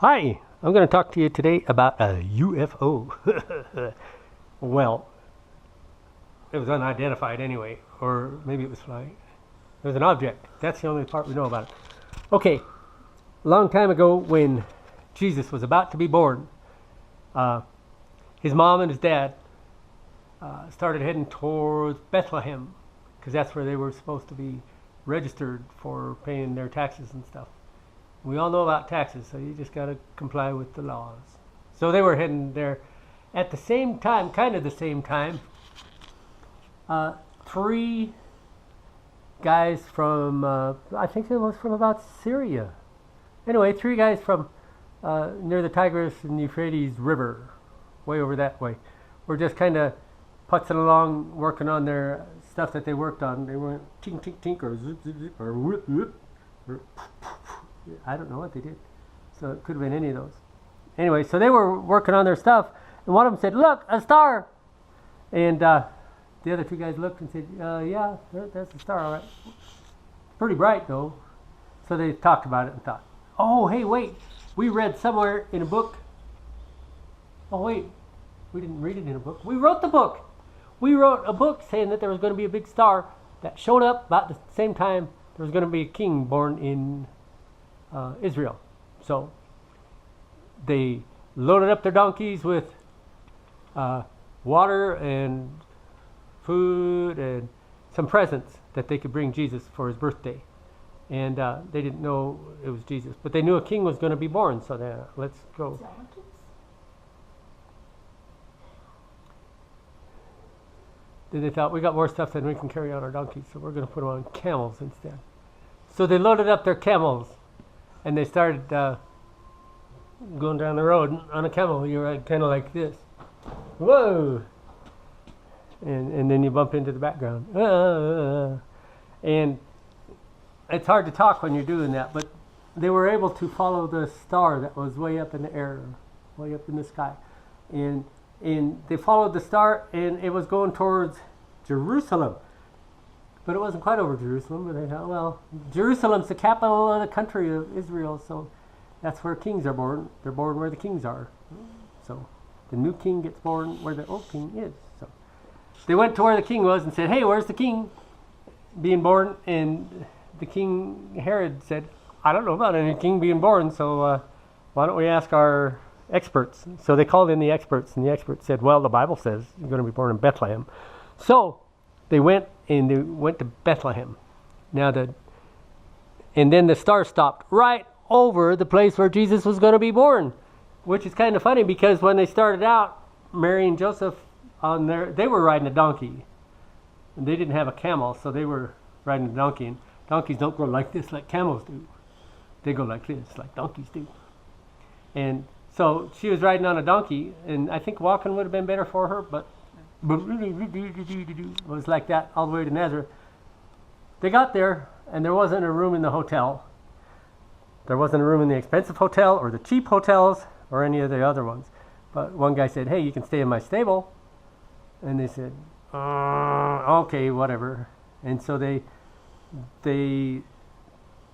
Hi, I'm going to talk to you today about a UFO. Well, it was unidentified anyway, or maybe it was flying. It was an object. That's the only part we know about it. Okay, a long time ago when Jesus was about to be born, his mom and his dad started heading towards Bethlehem, because that's where they were supposed to be registered for paying their taxes and stuff. We all know about taxes, so you just got to comply with the laws. So they were heading there. At the same time, kind of the same time, three guys from, I think it was from about Syria. Anyway, three guys from near the Tigris and Euphrates River, way over that way, were just kind of putzing along, working on their stuff that they worked on. They weren't tink, tink, tink, or zip, zip, zip, or whoop, whoop, or I don't know what they did. So it could have been any of those. Anyway, so they were working on their stuff, and one of them said, "Look, a star!" And the other two guys looked and said, "Yeah, that's a star, all right. Pretty bright, though." So they talked about it and thought, "Oh, hey, wait. We read somewhere in a book. Oh, wait. We didn't read it in a book. We wrote the book. We wrote a book saying that there was going to be a big star that showed up about the same time there was going to be a king born in Israel." So they loaded up their donkeys with water and food and some presents that they could bring Jesus for his birthday. And they didn't know it was Jesus, but they knew a king was going to be born. So let's go. Then they thought, we got more stuff than we can carry on our donkeys, so we're going to put them on camels instead. So they loaded up their camels, and they started going down the road on a camel. You're kind of like this. Whoa! And then you bump into the background. And it's hard to talk when you're doing that, but they were able to follow the star that was way up in the air, way up in the sky. And they followed the star, and it was going towards Jerusalem. But it wasn't quite over Jerusalem, but they thought, well, Jerusalem's the capital of the country of Israel, so that's where kings are born. They're born where the kings are. So the new king gets born where the old king is. So they went to where the king was and said, "Hey, where's the king being born?" And the king, Herod, said, "I don't know about any king being born, so why don't we ask our experts?" So they called in the experts, and the experts said, "Well, the Bible says you're going to be born in Bethlehem." So they went to Bethlehem. And then the star stopped right over the place where Jesus was going to be born, which is kind of funny because when they started out, Mary and Joseph they were riding a donkey, and they didn't have a camel, so they were riding a donkey. And donkeys don't go like this like camels do; they go like this like donkeys do. And so she was riding on a donkey, and I think walking would have been better for her, but it was like that all the way to Nazareth. They got there, and there wasn't a room in the hotel. There wasn't a room in the expensive hotel or the cheap hotels or any of the other ones. But one guy said, "Hey, you can stay in my stable." And they said, "Okay, whatever." And so they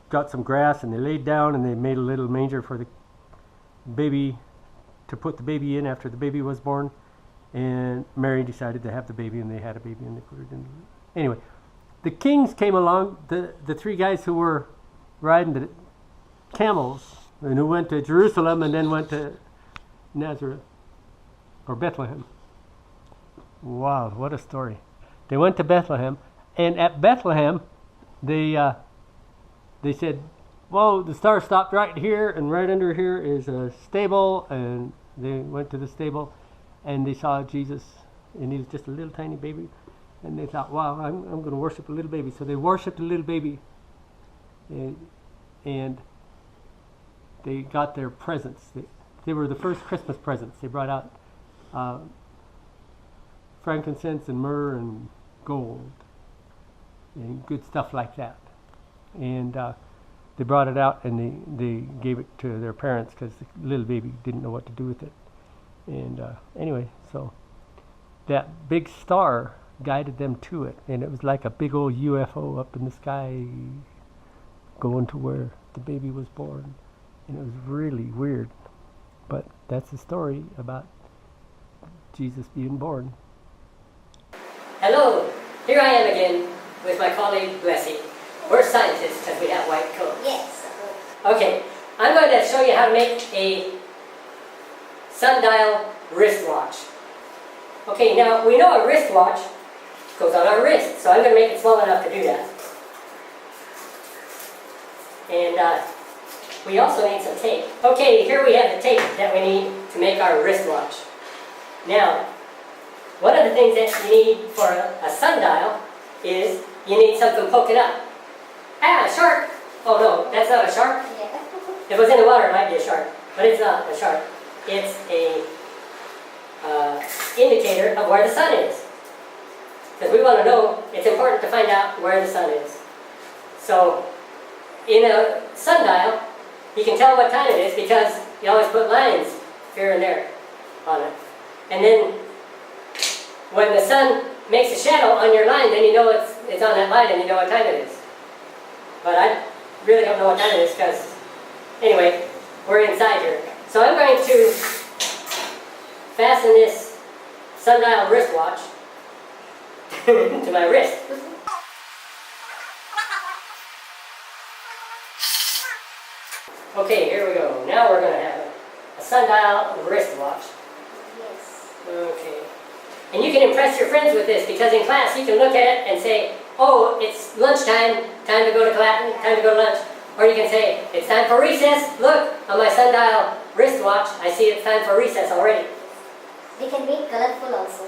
got some grass, and they laid down, and they made a little manger for the baby to put the baby in after the baby was born. And Mary decided to have the baby, and they had a baby, and they put it in. Anyway, the kings came along, the three guys who were riding the camels, and who went to Jerusalem and then went to Nazareth, or Bethlehem. Wow, what a story. They went to Bethlehem, and at Bethlehem, they said, "Whoa, the star stopped right here, and right under here is a stable." And they went to the stable, and they saw Jesus, and he was just a little tiny baby. And they thought, "Wow, I'm going to worship a little baby." So they worshipped a little baby, and they got their presents. They were the first Christmas presents. They brought out frankincense and myrrh and gold and good stuff like that. And they brought it out, and they gave it to their parents because the little baby didn't know what to do with it. And anyway, so that big star guided them to it, and it was like a big old UFO up in the sky going to where the baby was born. And it was really weird. But that's the story about Jesus being born. Hello, here I am again with my colleague Blessy. We're scientists because we have white coats. Yes. Okay, I'm going to show you how to make a sundial wristwatch. Okay, now we know a wristwatch goes on our wrist, so I'm going to make it small enough to do that. And we also need some tape. Okay, here we have the tape that we need to make our wristwatch. Now, one of the things that you need for a sundial is you need something to poke it up. Ah, a shark! Oh no, that's not a shark. Yeah. If it was in the water, it might be a shark, but it's not a shark. It's a indicator of where the sun is. Because we want to know, it's important to find out where the sun is. So, in a sundial, you can tell what time it is because you always put lines here and there on it. And then, when the sun makes a shadow on your line, then you know it's on that line and you know what time it is. But I really don't know what time it is because, anyway, we're inside here. So I'm going to fasten this sundial wristwatch to my wrist. Okay, here we go. Now we're going to have a sundial wristwatch. Yes. Okay. And you can impress your friends with this because in class you can look at it and say, oh, it's lunchtime, time to go to class, time to go to lunch. Or you can say, it's time for recess. Look, on my sundial wristwatch, I see it's time for recess already. We can make colorful also.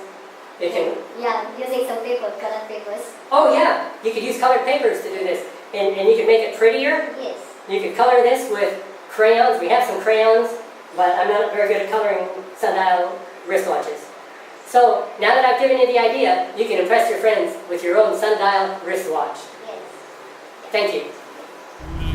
You can, Yeah, using some paper, colored papers. oh yeah, you could use colored papers to do this. And you could make it prettier. Yes. You could color this with crayons. We have some crayons, but I'm not very good at coloring sundial wristwatches. So, now that I've given you the idea, you can impress your friends with your own sundial wristwatch. Yes. Thank you.